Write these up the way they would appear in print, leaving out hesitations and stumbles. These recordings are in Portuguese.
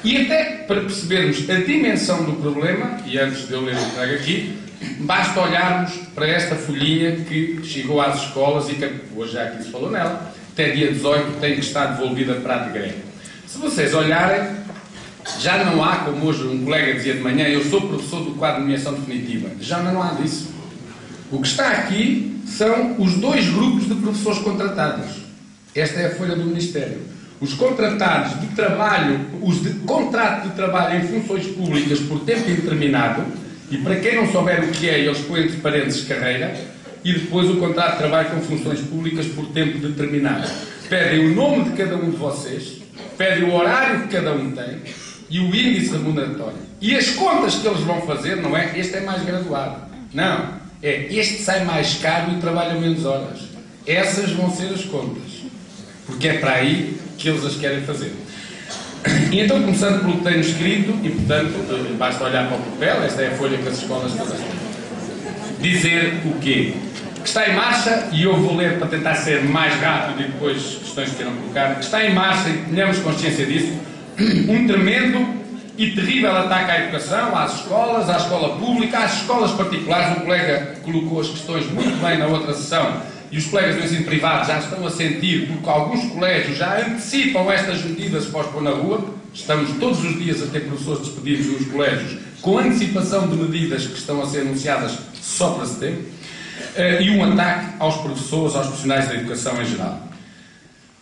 E até para percebermos a dimensão do problema, e antes de eu ler o que trago aqui, basta olharmos para esta folhinha que chegou às escolas e que hoje já aqui se falou nela, até dia 18 tem que estar devolvida para a greve. Se vocês olharem, já não há, como hoje um colega dizia de manhã, eu sou professor do quadro de nomeação definitiva, já não há disso. O que está aqui são os dois grupos de professores contratados. Esta é a folha do Ministério. Os contratados de trabalho, os de contrato de trabalho em funções públicas por tempo indeterminado, e para quem não souber o que é, eles põem entre parênteses carreira, e depois o contrato de trabalho com funções públicas por tempo determinado. Pedem o nome de cada um de vocês, pedem o horário que cada um tem e o índice remuneratório. E as contas que eles vão fazer, não é este é mais graduado. Não, é este sai mais caro e trabalha menos horas. Essas vão ser as contas. Porque é para aí que eles as querem fazer. E então, começando pelo que tenho escrito, e portanto, basta olhar para o papel, esta é a folha que as escolas todas têm. Dizer o quê? Que está em marcha, e eu vou ler para tentar ser mais rápido e depois questões que queiram colocar, que está em marcha, e tenhamos consciência disso, um tremendo e terrível ataque à educação, às escolas, à escola pública, às escolas particulares. O colega colocou as questões muito bem na outra sessão, e os colegas do ensino privado já estão a sentir, porque alguns colégios já antecipam estas medidas para os pôr na rua. Estamos todos os dias a ter professores despedidos nos colégios com antecipação de medidas que estão a ser anunciadas só para setembro, e um ataque aos professores, aos profissionais da educação em geral.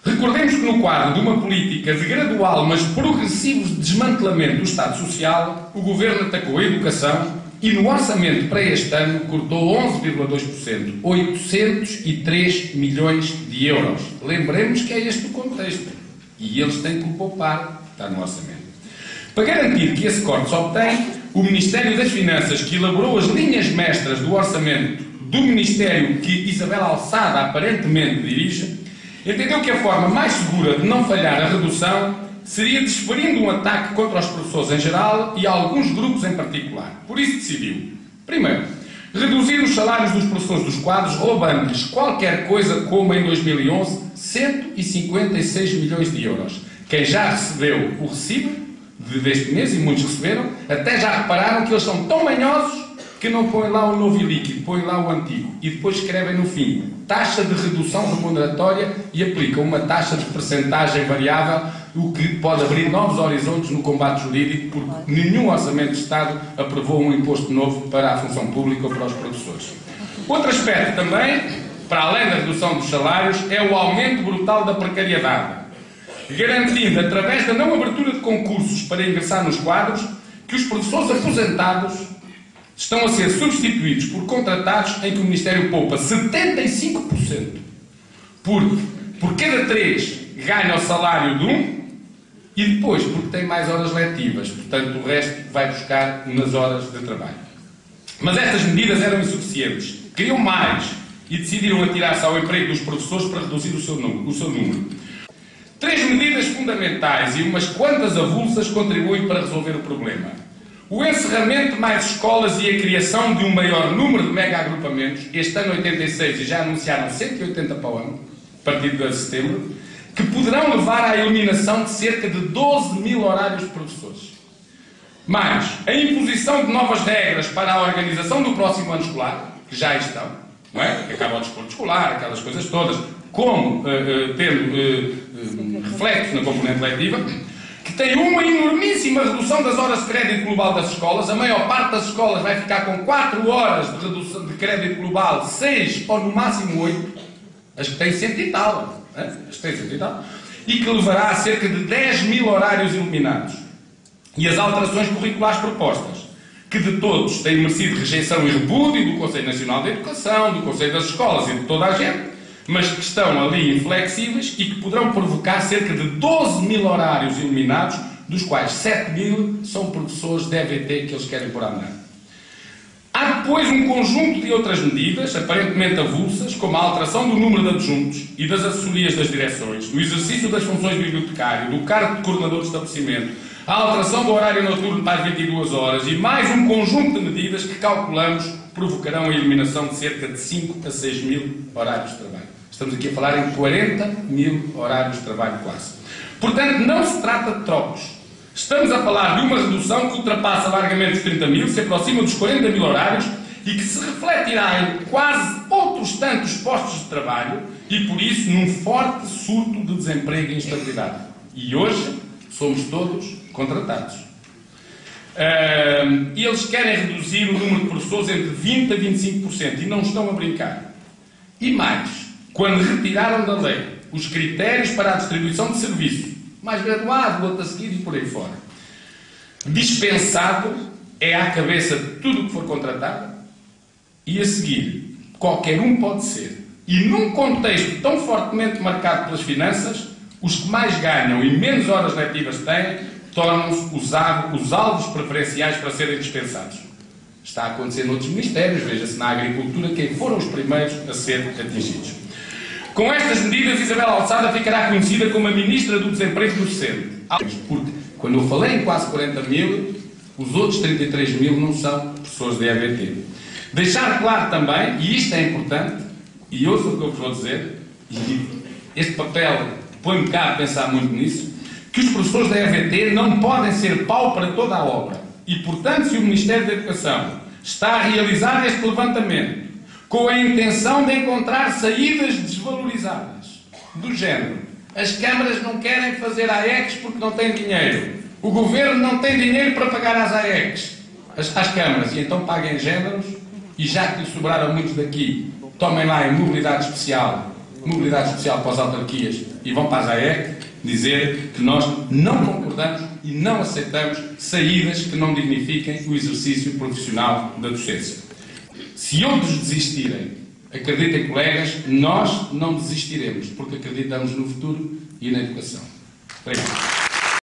Recordemos que no quadro de uma política de gradual, mas progressivo desmantelamento do Estado Social, o Governo atacou a educação e no orçamento para este ano cortou 11,2%, 803 milhões de euros. Lembremos que é este o contexto. E eles têm que o poupar, está no orçamento. Para garantir que esse corte se obtém, o Ministério das Finanças, que elaborou as linhas mestras do orçamento do Ministério que Isabel Alçada aparentemente dirige, entendeu que a forma mais segura de não falhar a redução seria desferindo um ataque contra os professores em geral e alguns grupos em particular. Por isso decidiu, primeiro, reduzir os salários dos professores dos quadros, roubando-lhes qualquer coisa como, em 2011, 156 milhões de euros. Quem já recebeu o recibo deste mês, e muitos receberam, até já repararam que eles são tão manhosos que não põem lá o novo e líquido, põem lá o antigo. E depois escrevem no fim, taxa de redução remuneratória, e aplicam uma taxa de percentagem variável, o que pode abrir novos horizontes no combate jurídico, porque nenhum orçamento de Estado aprovou um imposto novo para a função pública ou para os professores. Outro aspecto também, para além da redução dos salários, é o aumento brutal da precariedade, garantindo, através da não abertura de concursos para ingressar nos quadros, que os professores aposentados estão a ser substituídos por contratados em que o Ministério poupa 75%. Porque por cada 3 ganha o salário de um, e depois porque tem mais horas letivas, portanto o resto vai buscar nas horas de trabalho. Mas estas medidas eram insuficientes, queriam mais e decidiram atirar-se ao emprego dos professores para reduzir o seu número. 3 medidas fundamentais e umas quantas avulsas contribuem para resolver o problema. O encerramento de mais escolas e a criação de um maior número de mega-agrupamentos, este ano 86 e já anunciaram 180 para o ano, a partir de setembro, que poderão levar à eliminação de cerca de 12 mil horários de professores. Mais a imposição de novas regras para a organização do próximo ano escolar, que já estão, não é? Que acaba o desporto escolar, aquelas coisas todas, como tendo reflexos na componente letiva, que tem uma enormíssima redução das horas de crédito global das escolas. A maior parte das escolas vai ficar com 4 horas de redução de crédito global, 6 ou no máximo 8, as que têm 100 e tal, e que levará a cerca de 10 mil horários eliminados. E as alterações curriculares propostas, que de todos têm merecido rejeição e repúdio do Conselho Nacional de Educação, do Conselho das Escolas e de toda a gente, mas que estão ali inflexíveis e que poderão provocar cerca de 12 mil horários eliminados, dos quais 7 mil são professores de EVT que eles querem pôr a andar. Há depois um conjunto de outras medidas, aparentemente avulsas, como a alteração do número de adjuntos e das assessorias das direções, o exercício das funções de bibliotecário, do cargo de coordenador de estabelecimento, a alteração do horário noturno para as 22 horas e mais um conjunto de medidas que calculamos provocarão a eliminação de cerca de 5 a 6 mil horários de trabalho. Estamos aqui a falar em 40 mil horários de trabalho quase. Portanto, não se trata de trocos. Estamos a falar de uma redução que ultrapassa largamente os 30 mil, se aproxima dos 40 mil horários e que se refletirá em quase outros tantos postos de trabalho e, por isso, num forte surto de desemprego e instabilidade. E hoje somos todos contratados. E eles querem reduzir o número de professores entre 20% a 25% e não estão a brincar. E mais, quando retiraram da lei os critérios para a distribuição de serviço, mais graduado, outro a seguir e por aí fora, dispensado é à cabeça de tudo o que for contratado e a seguir qualquer um pode ser. E num contexto tão fortemente marcado pelas finanças, os que mais ganham e menos horas letivas têm tornam-se os alvos preferenciais para serem dispensados. Está a acontecer noutros ministérios, veja-se na agricultura, quem foram os primeiros a ser atingidos. Com estas medidas, Isabel Alçada ficará conhecida como a Ministra do Desemprego Docente. Porque, quando eu falei em quase 40 mil, os outros 33 mil não são professores da EVT. Deixar claro também, e isto é importante, e ouçam o que eu vos vou dizer, e este papel põe-me cá a pensar muito nisso, que os professores da EVT não podem ser pau para toda a obra. E, portanto, se o Ministério da Educação está a realizar este levantamento com a intenção de encontrar saídas desvalorizadas, do género, as câmaras não querem fazer AECs porque não têm dinheiro, o governo não tem dinheiro para pagar às AECs, às câmaras, e então paguem géneros, e já que lhe sobraram muitos daqui, tomem lá em mobilidade especial para as autarquias e vão para as AEC, dizer que nós não concordamos e não aceitamos saídas que não dignifiquem o exercício profissional da docência. Se outros desistirem, acreditem, colegas, nós não desistiremos, porque acreditamos no futuro e na educação. Obrigado.